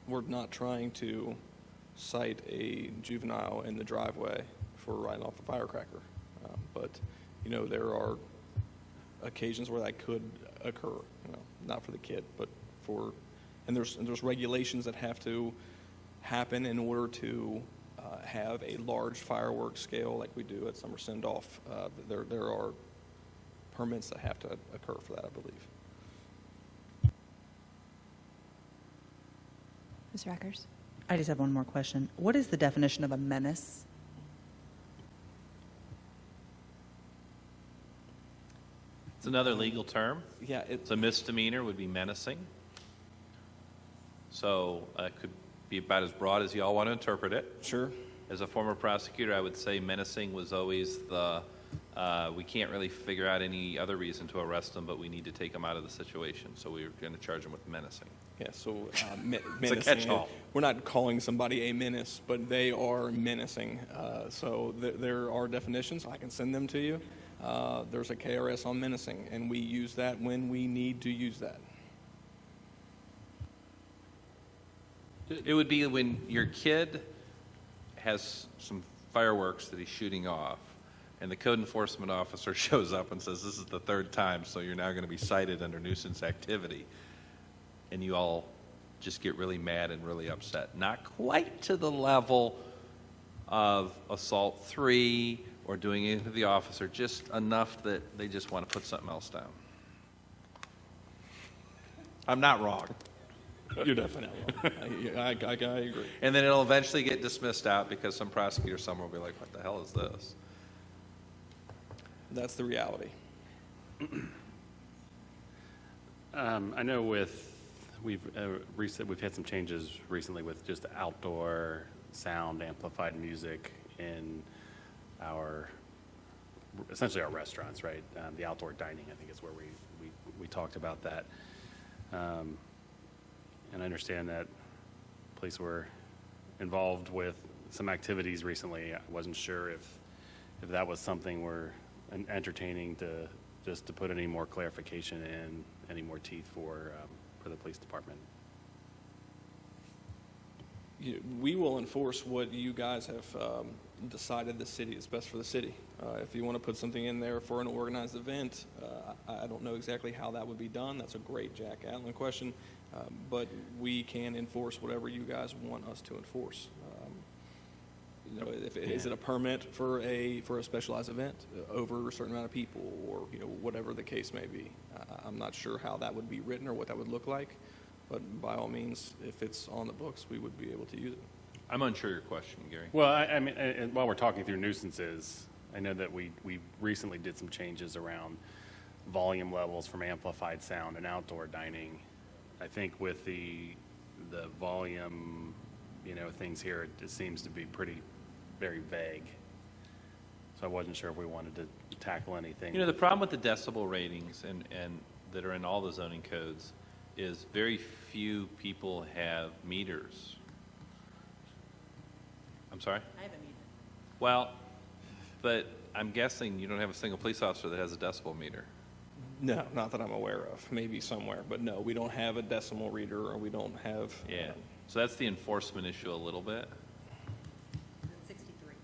we're not trying to cite a juvenile in the driveway for riding off a firecracker. But, there are occasions where that could occur, not for the kid, but and there's regulations that have to happen in order to have a large fireworks scale like we do at Summer Send-Off. There are permits that have to occur for that, I believe. Ms. Rackers? I just have one more question. What is the definition of a menace? It's another legal term. Yeah, It's a misdemeanor, would be menacing. So it could be about as broad as you all want to interpret it. sure. As a former prosecutor, I would say menacing was always we can't really figure out any other reason to arrest them, but we need to take them out of the situation. So we're going to charge them with menacing. Yeah, so It's a menacing. catch-all. We're not calling somebody a menace, but they are menacing. So there are definitions. I can send them to you. There's a KRS on menacing, and we use that when we need to use that. It would be when your kid has some fireworks that he's shooting off, and the code enforcement officer shows up and says, this is the third time, so you're now going to be cited under nuisance activity. And you all just get really mad and really upset. Not quite to the level of assault 3 or doing anything to the officer, just enough that they just want to put something else down. I'm not wrong. You're definitely wrong. I agree. And then it'll eventually get dismissed out because some prosecutor somewhere will be like, what the hell is this? That's the reality. I know we've had some changes recently with just outdoor sound amplified music in essentially our restaurants, right? The outdoor dining, I think is where we talked about that. And I understand that police were involved with some activities recently. I wasn't sure if that was something we're entertaining to put any more clarification in, any more teeth for the police department. We will enforce what you guys have decided the city is best for the city. If you want to put something in there for an organized event, I don't know exactly how that would be done. That's a great Jack Allen question. But we can enforce whatever you guys want us to enforce. Is it a permit for a specialized event over a certain amount of people, or whatever the case may be? I'm not sure how that would be written or what that would look like, but by all means, if it's on the books, we would be able to use it. I'm unsure your question, Gary. Well, I mean, and while we're talking through nuisances, I know that we recently did some changes around volume levels from amplified sound and outdoor dining. I think with the volume, things here, it seems to be very vague. So I wasn't sure if we wanted to tackle anything. The problem with the decibel ratings and that are in all the zoning codes is very few people have meters. I'm sorry? I have a meter. Well, but I'm guessing you don't have a single police officer that has a decibel meter. No, not that I'm aware of. Maybe somewhere, but no, we don't have a decimal reader, or we don't have. Yeah. So that's the enforcement issue a little bit. 63.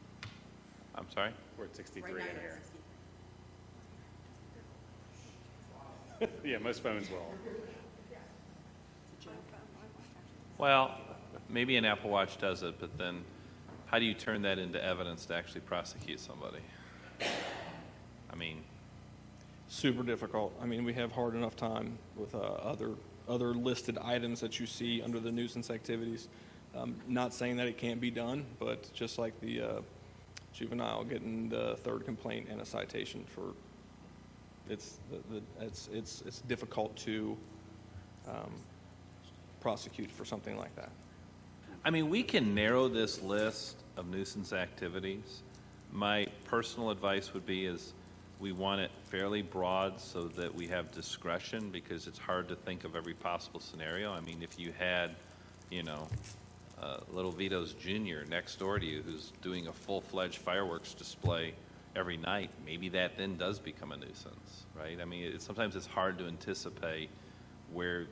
I'm sorry? We're at 63 Right now in you're here. at 63. Yeah, most phones will. Well, maybe an Apple Watch does it, but then how do you turn that into evidence to actually prosecute somebody? I mean, Super difficult. I mean, we have hard enough time with other listed items that you see under the nuisance activities. Not saying that it can't be done, but just like the juvenile getting the third complaint and a citation for, it's difficult to prosecute for something like that. I mean, we can narrow this list of nuisance activities. My personal advice would be is we want it fairly broad so that we have discretion, because it's hard to think of every possible scenario. I mean, if you had, little Vito's Jr. next door to you who's doing a full-fledged fireworks display every night, maybe that then does become a nuisance, right? I mean, sometimes it's hard to anticipate where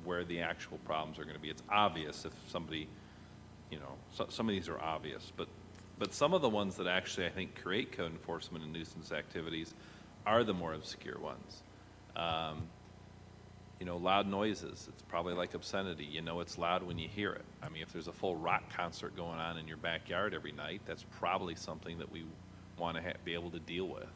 where the actual problems are going to be. It's obvious if somebody, some of these are obvious, but some of the ones that actually I think create code enforcement and nuisance activities are the more obscure ones. Loud noises, it's probably like obscenity. It's loud when you hear it. I mean, if there's a full rock concert going on in your backyard every night, that's probably something that we want to be able to deal with.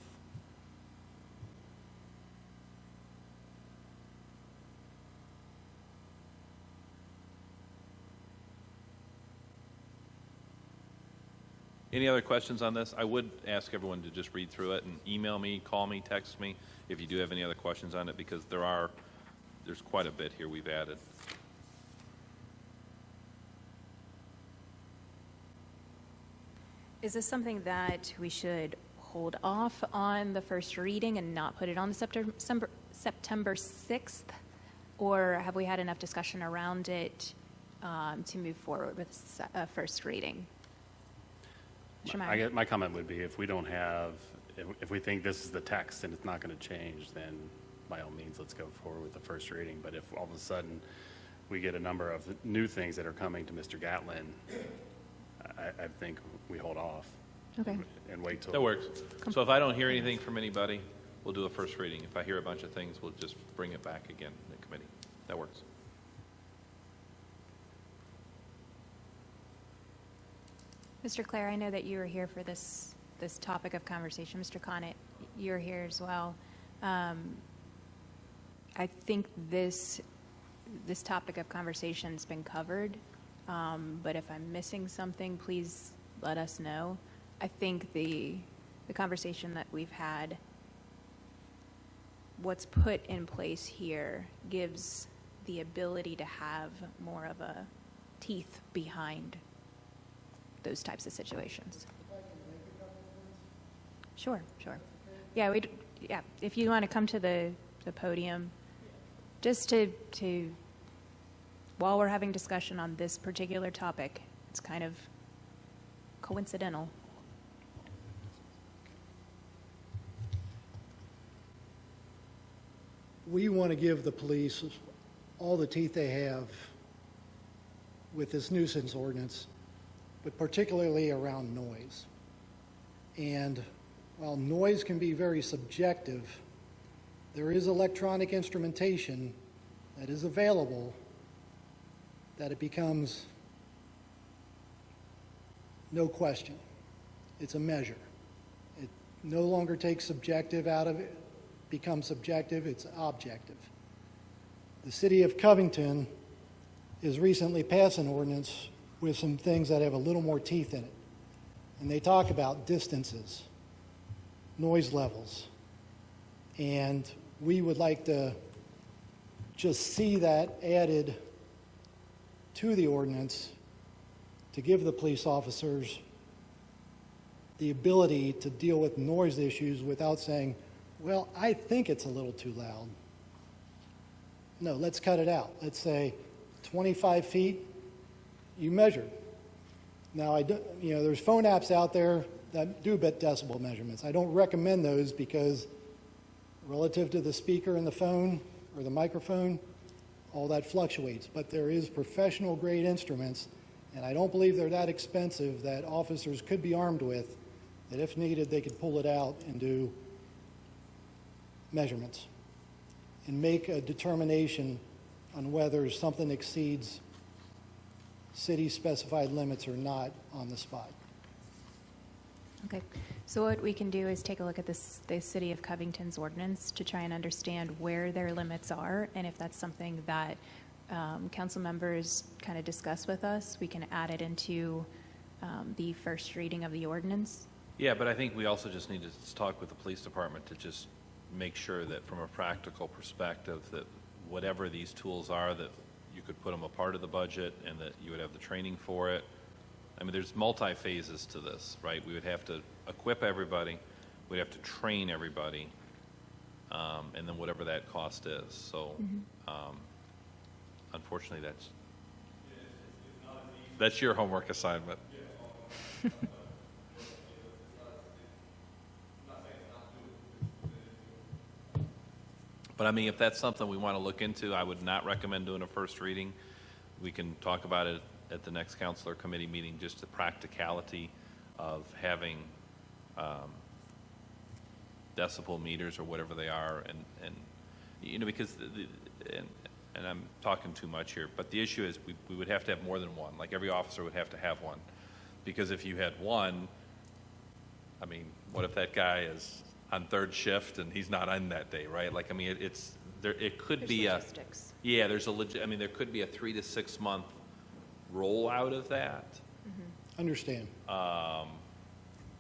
Any other questions on this? I would ask everyone to just read through it and email me, call me, text me if you do have any other questions on it, because there's quite a bit here we've added. Is this something that we should hold off on the first reading and not put it on the September 6th? Or have we had enough discussion around it to move forward with a first reading? My comment would be if we think this is the text and it's not going to change, then by all means, let's go forward with the first reading. But if all of a sudden we get a number of new things that are coming to Mr. Gatlin, I think we hold off. Okay. And wait till. That works. So if I don't hear anything from anybody, we'll do a first reading. If I hear a bunch of things, we'll just bring it back again in the committee. That works. Mr. Clare, I know that you were here for this topic of conversation. Mr. Connett, you're here as well. I think this topic of conversation has been covered, but if I'm missing something, please let us know. I think the conversation that we've had, what's put in place here gives the ability to have more of a teeth behind those types of situations. Sure. Yeah, if you want to come to the podium, just to while we're having discussion on this particular topic, it's kind of coincidental. We want to give the police all the teeth they have with this nuisance ordinance, but particularly around noise. And while noise can be very subjective, there is electronic instrumentation that is available that it becomes no question. It's a measure. It no longer takes subjective out of it, becomes subjective, it's objective. The city of Covington has recently passed an ordinance with some things that have a little more teeth in it. And they talk about distances, noise levels. And we would like to just see that added to the ordinance to give the police officers the ability to deal with noise issues without saying, well, I think it's a little too loud. No, let's cut it out. Let's say 25 feet, you measured. Now, there's phone apps out there that do decibel measurements. I don't recommend those because relative to the speaker in the phone or the microphone, all that fluctuates. But there is professional grade instruments, and I don't believe they're that expensive that officers could be armed with, that if needed, they could pull it out and do measurements and make a determination on whether something exceeds city-specified limits or not on the spot. Okay, so what we can do is take a look at the City of Covington's ordinance to try and understand where their limits are, and if that's something that council members kind of discuss with us, we can add it into the first reading of the ordinance. Yeah, but I think we also just need to talk with the police department to just make sure that from a practical perspective that whatever these tools are, that you could put them a part of the budget and that you would have the training for it. I mean, there's multi-phases to this, right? We would have to equip everybody, we'd have to train everybody, and then whatever that cost is. So, unfortunately, that's your homework assignment. But I mean, if that's something we want to look into, I would not recommend doing a first reading. We can talk about it at the next council or committee meeting, just the practicality of having decibel meters or whatever they are, and you know, because and I'm talking too much here, but the issue is we would have to have more than one. Like every officer would have to have one, because if you had one, I mean, what if that guy is on third shift and he's not on that day, right? Like, I mean, it's there. It could There's be logistics. yeah. There's a legit. I mean, there could be a 3 to 6 month rollout of that. Understand.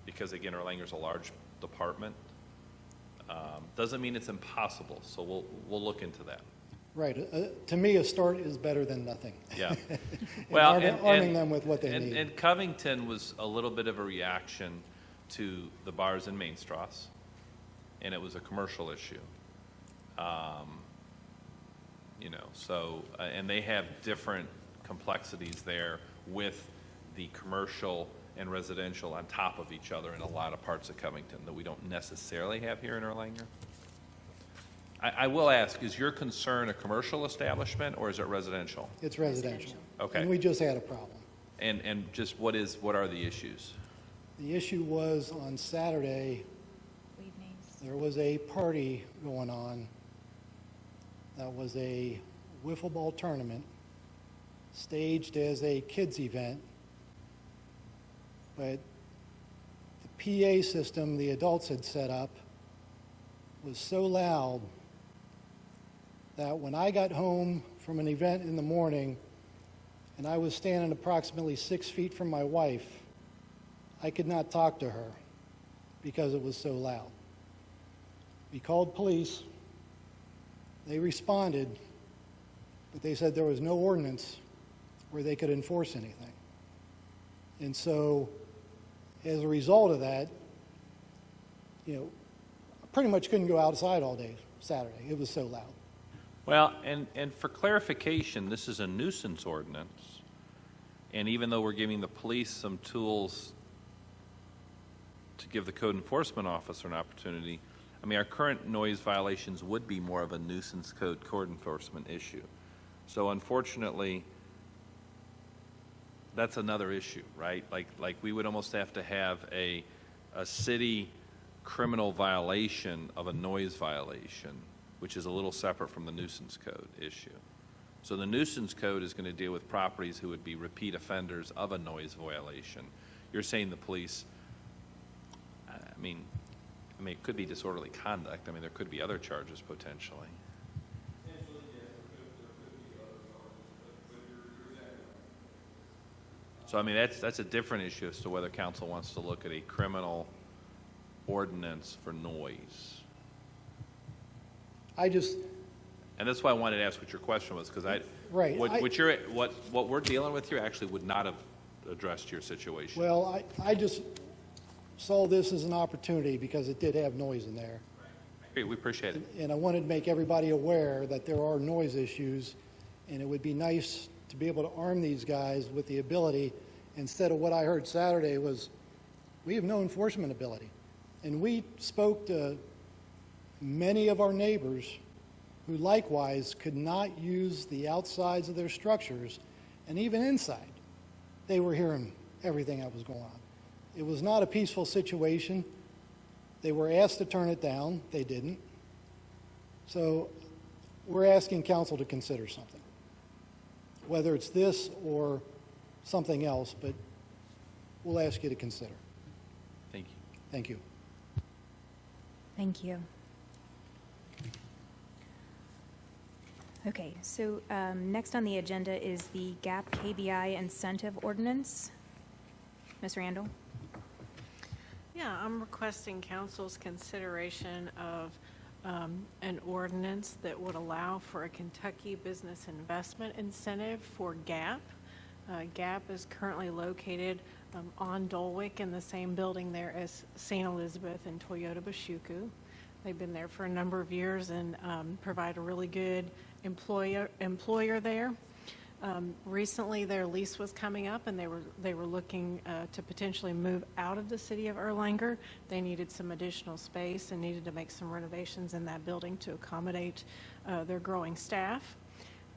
Because again, Erlanger's a large department. Doesn't mean it's impossible, so we'll look into that. Right. To me, a start is better than nothing. Yeah. And Well, arming them with what they need. And Covington was a little bit of a reaction to the bars in Mainstrasse, and it was a commercial issue. You know, so, and they have different complexities there with the commercial and residential on top of each other in a lot of parts of Covington that we don't necessarily have here in Erlanger. I will ask, is your concern a commercial establishment or is it residential? It's residential. Okay. And we just had a problem. And just what are the issues? The issue was on Saturday, Evenings. there was a party going on that was a wiffle ball tournament staged as a kids event, but the PA system the adults had set up was so loud that when I got home from an event in the morning and I was standing approximately 6 feet from my wife, I could not talk to her because it was so loud. We called police. They responded, but they said there was no ordinance where they could enforce anything. And so, as a result of that, you know, I pretty much couldn't go outside all day Saturday. It was so loud. Well, and for clarification, this is a nuisance ordinance. And even though we're giving the police some tools to give the code enforcement officer an opportunity, I mean, our current noise violations would be more of a nuisance code enforcement issue. So unfortunately, that's another issue, right? Like we would almost have to have a city criminal violation of a noise violation, which is a little separate from the nuisance code issue. So the nuisance code is going to deal with properties who would be repeat offenders of a noise violation. You're saying the police, I mean, it could be disorderly conduct. I mean, there could be other charges potentially. So, I mean, that's a different issue as to whether council wants to look at a criminal ordinance for noise. And that's why I wanted to ask what your question was, because Right. what we're dealing with here actually would not have addressed your situation. Well, I just saw this as an opportunity because it did have noise in there. Great, we appreciate it. And I wanted to make everybody aware that there are noise issues, and it would be nice to be able to arm these guys with the ability, instead of what I heard Saturday was, we have no enforcement ability. And we spoke to many of our neighbors who likewise could not use the outsides of their structures, and even inside, they were hearing everything that was going on. It was not a peaceful situation. They were asked to turn it down. They didn't. So we're asking council to consider something, whether it's this or something else, but we'll ask you to consider. Thank you. Thank you. Thank you. Okay, so next on the agenda is the GAP KBI incentive ordinance. Ms. Randall? Yeah, I'm requesting council's consideration of an ordinance that would allow for a Kentucky Business Investment Incentive for GAP. GAP is currently located on Dulwick in the same building there as St. Elizabeth and Toyota Bashuku. They've been there for a number of years and provide a really good employer there. Recently, their lease was coming up, and they were looking to potentially move out of the city of Erlanger. They needed some additional space and needed to make some renovations in that building to accommodate their growing staff.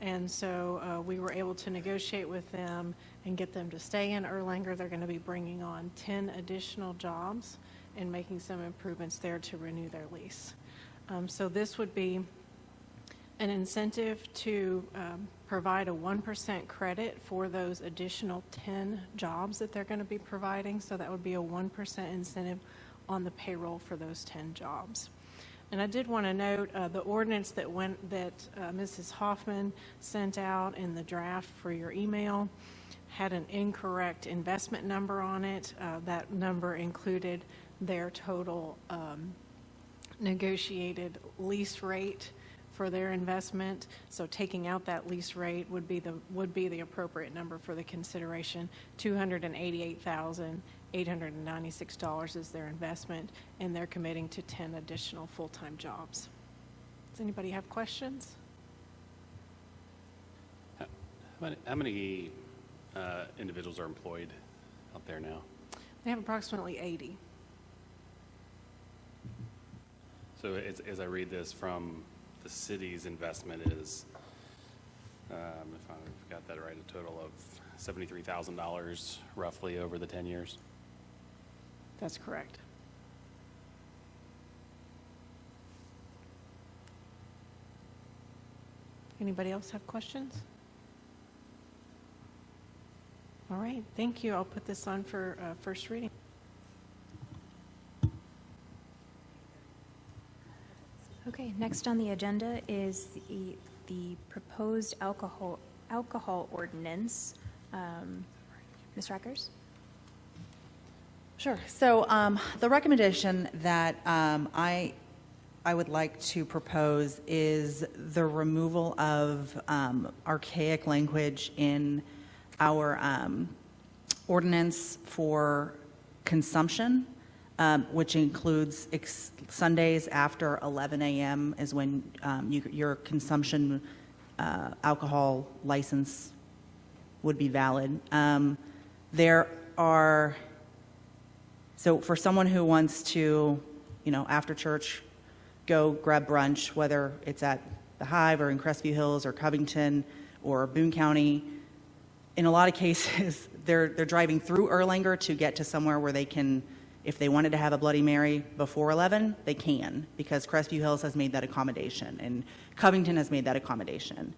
And so we were able to negotiate with them and get them to stay in Erlanger. They're going to be bringing on 10 additional jobs and making some improvements there to renew their lease. So this would be an incentive to provide a 1% credit for those additional 10 jobs that they're going to be providing. So that would be a 1% incentive on the payroll for those 10 jobs. And I did want to note the ordinance that Mrs. Hoffman sent out in the draft for your email had an incorrect investment number on it. That number included their total negotiated lease rate for their investment. So taking out that lease rate would be the appropriate number for the consideration. $288,896 is their investment, and they're committing to 10 additional full-time jobs. Does anybody have questions? How many individuals are employed out there now? They have approximately 80. So as I read this from the city's investment is, if I've got that right, a total of $73,000 roughly over the 10 years. That's correct. Anybody else have questions? All right, thank you. I'll put this on for first reading. Okay, next on the agenda is the proposed alcohol ordinance. Ms. Rackers? Sure. So the recommendation that I would like to propose is the removal of archaic language in our ordinance for consumption, which includes Sundays after 11 a.m. is when your consumption alcohol license would be valid. So for someone who wants to, after church, go grab brunch, whether it's at the Hive or in Crestview Hills or Covington or Boone County, in a lot of cases, they're driving through Erlanger to get to somewhere where they can, if they wanted to have a Bloody Mary before 11, they can, because Crestview Hills has made that accommodation and Covington has made that accommodation.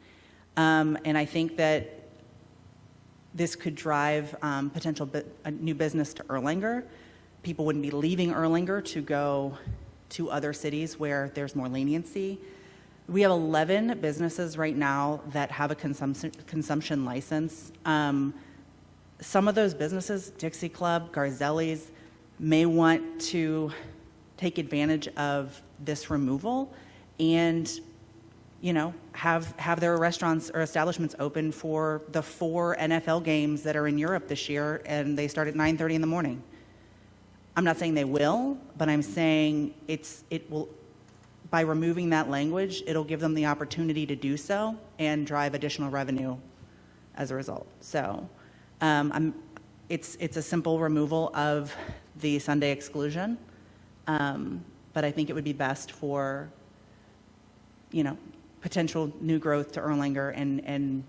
And I think that this could drive potential new business to Erlanger. People wouldn't be leaving Erlanger to go to other cities where there's more leniency. We have 11 businesses right now that have a consumption license. Some of those businesses, Dixie Club, Garzelli's, may want to take advantage of this removal and, have their restaurants or establishments open for the 4 NFL games that are in Europe this year, and they start at 9:30 in the morning. I'm not saying they will, but I'm saying it will. By removing that language, it'll give them the opportunity to do so and drive additional revenue as a result. So, it's a simple removal of the Sunday exclusion, but I think it would be best for, potential new growth to Erlanger and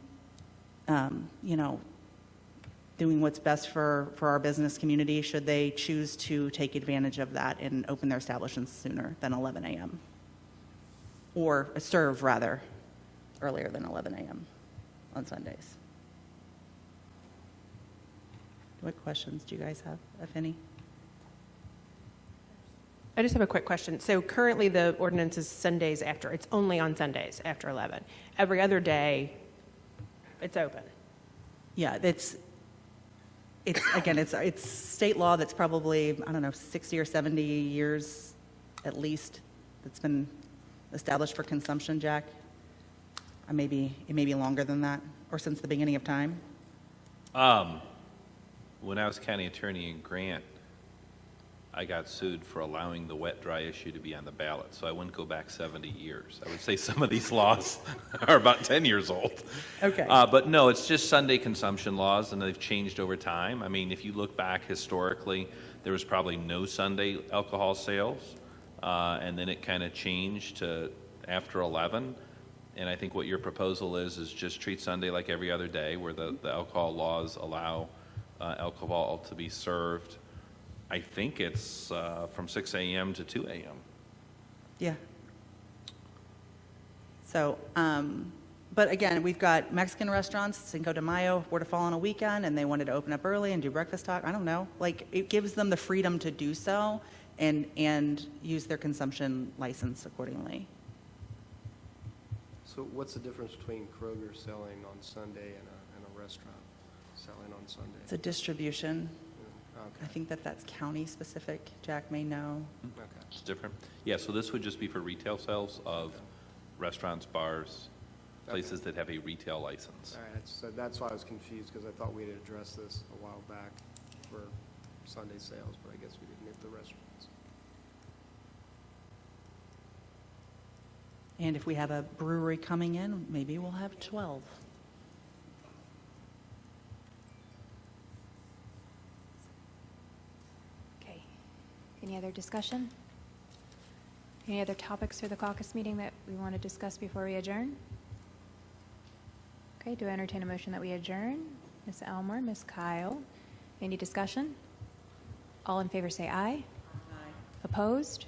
doing what's best for our business community should they choose to take advantage of that and open their establishments sooner than 11 a.m. or serve, rather, earlier than 11 a.m. on Sundays. What questions do you guys have, if any? I just have a quick question. So currently the ordinance is Sundays after, it's only on Sundays after 11. Every other day, it's open. Yeah, it's state law that's probably, 60 or 70 years at least that's been established for consumption, Jack. It may be longer than that, or since the beginning of time. When I was county attorney in Grant, I got sued for allowing the wet-dry issue to be on the ballot, so I wouldn't go back 70 years. I would say some of these laws are about 10 years old. Okay. But no, it's just Sunday consumption laws, and they've changed over time. I mean, if you look back historically, there was probably no Sunday alcohol sales, and then it kind of changed to after 11. And I think what your proposal is just treat Sunday like every other day, where the alcohol laws allow alcohol to be served. I think it's from 6 a.m. to 2 a.m. Yeah. So, but again, we've got Mexican restaurants, Cinco de Mayo were to fall on a weekend and they wanted to open up early and do breakfast talk. I don't know. Like, it gives them the freedom to do so and use their consumption license accordingly. So what's the difference between Kroger selling on Sunday and a restaurant selling on Sunday? It's a distribution. I Okay, think that's county specific. Jack may know. okay. It's different. Yeah, so this would just be for retail sales of restaurants, bars, places that have a retail license. All right, that's why I was confused, because I thought we had addressed this a while back for Sunday sales, but I guess we didn't get the restaurants. And if we have a brewery coming in, maybe we'll have 12. Okay. Any other discussion? Any other topics for the caucus meeting that we want to discuss before we adjourn? Okay, do I entertain a motion that we adjourn? Ms. Elmore, Ms. Kyle, any discussion? All in favor say aye. Opposed?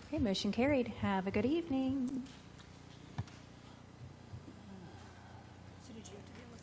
Okay, motion carried. Have a good evening.